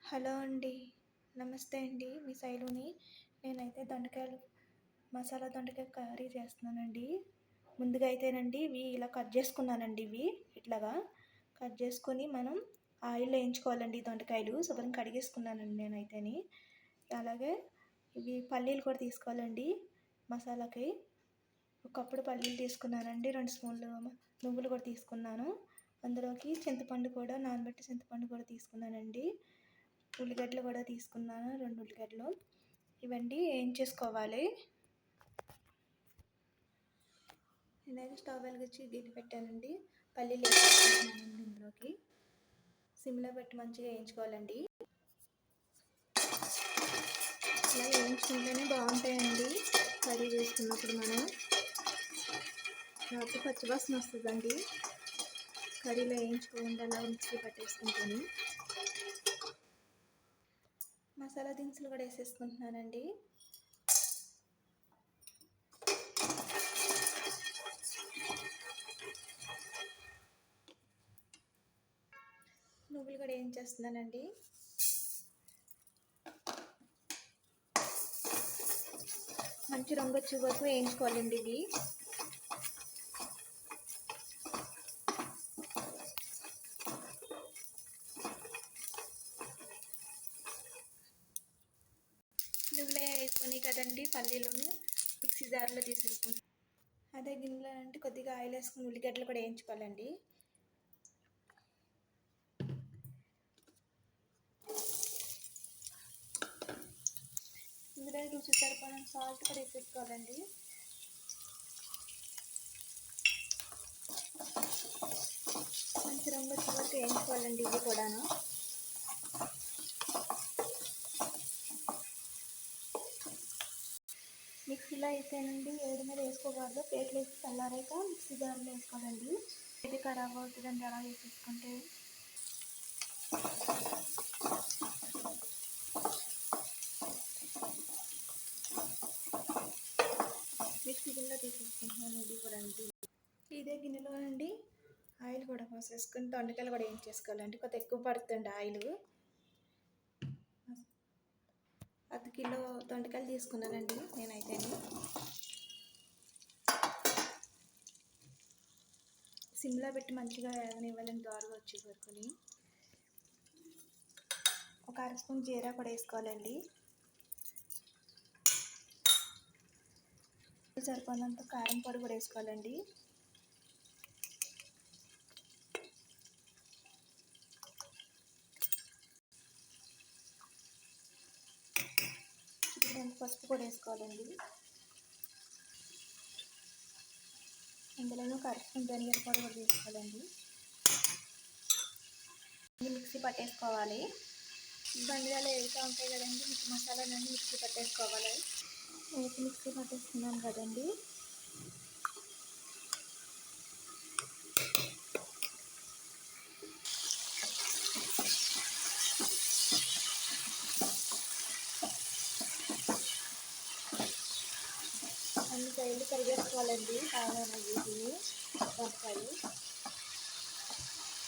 Hello అండి. నమస్తే అండి. మీ శైలుని. నేనైతే మసాలా దొండకాయ కర్రీ చేస్తున్నానండి. ముందుగా అయితేనండి ఇవి ఇలా కట్ చేసుకున్నానండి. ఇవి ఇట్లాగా కట్ చేసుకొని మనం ఆయిల్లో వేయించుకోవాలండి. దొండకాయలు శుభ్రంగా కడిగేసుకున్నానండి నేనైతేని. అలాగే ఇవి పల్లీలు కూడా తీసుకోవాలండి మసాలాకి. ఒక కప్పుడు పల్లీలు తీసుకున్నానండి. 2 స్పూన్లు నువ్వులు కూడా తీసుకున్నాను. అందులోకి చింతపండు కూడా తీసుకున్నానండి. ఉల్లిగడ్డలు కూడా తీసుకున్నాను, 2 ఉల్లిగడ్డలు. ఇవన్నీ వేయించేసుకోవాలి. నేనైతే స్టవ్ వెలిగించి గిన్నె పెట్టానండి. పల్లీలు వేసుకుంటున్నానండి ఇందులోకి. సిమ్లో పెట్టి మంచిగా వేయించుకోవాలండి. ఇలా వేయించుకుంటేనే బాగుంటాయండి కర్రీ చేసుకున్నప్పుడు. లేకపోతే పచ్చివాసన వస్తుందండి కర్రీలో వేయించుకోకుండా అలా మిక్సీ పట్టేసుకుంటాను. మసాలా దినుసులు కూడా వేసేసుకుంటున్నానండి. నువ్వులు కూడా వేయించేస్తున్నానండి. మంచి రంగు వచ్చే వరకు వేయించుకోవాలండి ఇవి. నువ్వులే వేసుకొని కదండి పల్లీలను మిక్సీ జార్లో తీసేసుకుంటాం. అదే గిన్నెలో అంటే కొద్దిగా ఆయిల్ వేసుకుని ఉల్లిగడ్డలు కూడా వేయించుకోవాలండి. ఇందులో రుచి సరిపడిన సాల్ట్ కూడా వేసేసుకోవాలండి. మంచి రంగు వచ్చే వరకు వేయించుకోవాలండి ఇవి కూడాను. మిక్సీలో అయితేనండి వేడి మీద వేసుకోకూడదు. ప్లేట్లు వేసి చల్లారాక మిక్సీ జార్లో వేసుకోవాలండి. ఇది ఖరాబ్ అవుతుందండి అలా వేసేసుకుంటే. మిక్సీ గిన్నెలో తీసేసుకుంటున్నాను ఇది కూడా అండి. ఇదే గిన్నెలో అండి ఆయిల్ కూడా పోసేసుకుని దొండకాయలు కూడా వేయించేసుకోవాలండి. కొద్దిగా ఎక్కువ పడుతుంది ఆయిల్. 1/2 కిలో దొండకాయలు తీసుకున్నానండి నేనైతే. సిమ్లో పెట్టి మంచిగా వేగనివ్వాలని దోరగా వచ్చే వరకుని. ఒక 1/2 స్పూన్ జీరా కూడా వేసుకోవాలండి. సరిపడినంత కారం పొడి కూడా వేసుకోవాలండి. పసుపు కూడా వేసుకోవాలండి. ఇందులోనూ 1/2 స్పూన్ ధనియాల పొడి కూడా వేసుకోవాలండి. మిక్సీ పట్టేసుకోవాలి. బండియాలు వేస్తూ ఉంటాయి కదండి, మసాలాలన్నీ మిక్సీ పట్టేసుకోవాలి. నేనైతే మిక్సీ పట్టేసుకున్నాను కదండి. అన్ని సైడ్లు కరిగేసుకోవాలండి. కావాలన్నా వీటిని దొండకాయలు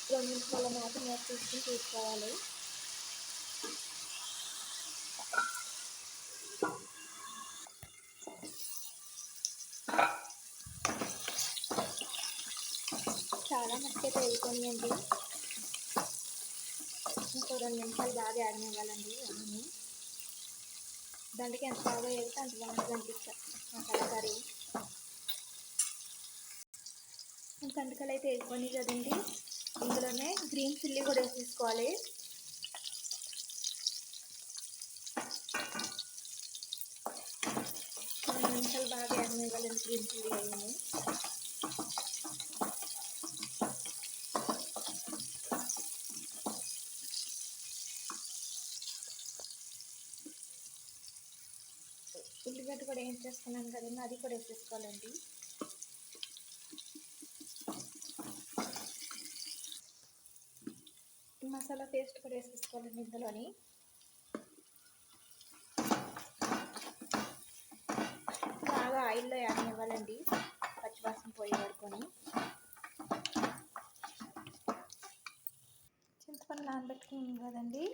2 నిమిషాల మాత్రం మూత తీసుకుని తీసుకోవాలి. చాలా మట్టుకైతే వేసుకొనియండి. ఇంకో 2 నిమిషాలు బాగా ఆడనివ్వాలండి. అన్నీ దానికి ఎంత బాగా వేస్తే అంత బాగుంటుంది అనిపించాలి మసాలా కర్రీ. దొండకాయలు అయితే వేసుకొని కదండి, ఇందులోనే గ్రీన్ చిల్లీ కూడా వేసేసుకోవాలి. నిమిషాలు బాగా ఆడనివ్వాలండి గ్రీన్ చిల్లీ అయ్యింది. ఉల్లిగడ్డ కూడా ఏం చేసుకున్నాను కదండి, అది కూడా వేసేసుకోవాలండి. మసాలా పేస్ట్ కూడా వేసేసుకోవాలండి ఇందులోని. బాగా ఆయిల్లో యాడనివ్వాలండి పచ్చివాసన పోయే వరకుని. చింతపండు నానబెట్టుకున్నాం కదండి,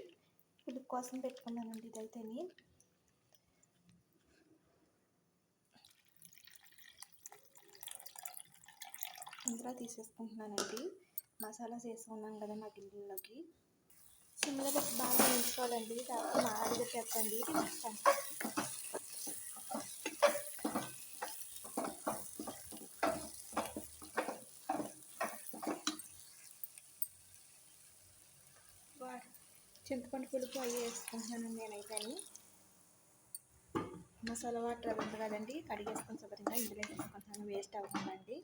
పులుపు కోసం పెట్టుకున్నానండి ఇదైతేని. ఇందులో తీసేసుకుంటున్నానండి. మసాలాస్ వేసుకున్నాం కదా మా గిన్నెలోకి. సిమ్లో పెట్టి బాగా వేయించుకోవాలండి, తర్వాత మాడగొట్టేస్తండి. చింతపండు పులుపు అవి వేసుకుంటున్నాను నేనైతే. మసాలా వాటర్ అది ఉంది కదండి, కడిగేసుకొని శుభ్రంగా ఇందులో వేసుకుంటున్నాను, వేస్ట్ అవుతుందండి.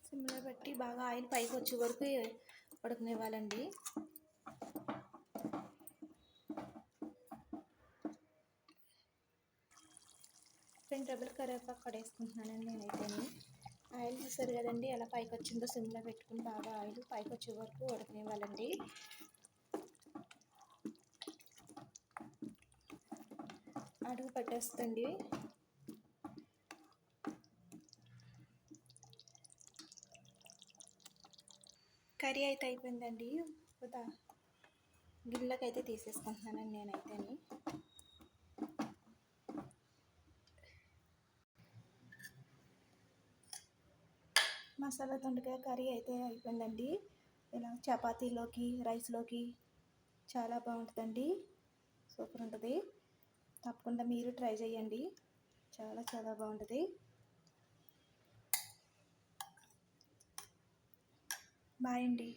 సిమ్లో పెట్టి బాగా ఆయిల్ పైకి వచ్చే వరకు ఉడకనివ్వాలండి. 2 రెబ్బలు కరివేపాకు కడేసుకుంటున్నానండి నేనైతే. ఆయిల్ చూసారు కదండి ఎలా పైకి వచ్చిందో. సిమ్లో పెట్టుకుని బాగా ఆయిల్ పైకి వచ్చే వరకు ఉడకనివ్వాలండి. అడుగు పట్టేస్తుంది. కర్రీ అయితే అయిపోయిందండి. గిన్నెలోకి అయితే తీసేసుకుంటున్నానండి నేనైతే. మసాలా దొండకాయ కర్రీ అయితే అయిపోయిందండి. ఇలా చపాతీలోకి, రైస్లోకి చాలా బాగుంటుందండి. సూపర్ ఉంటుంది. తప్పకుండా మీరు ట్రై చేయండి. చాలా చాలా బాగుంటుంది. బాయ్ అండి.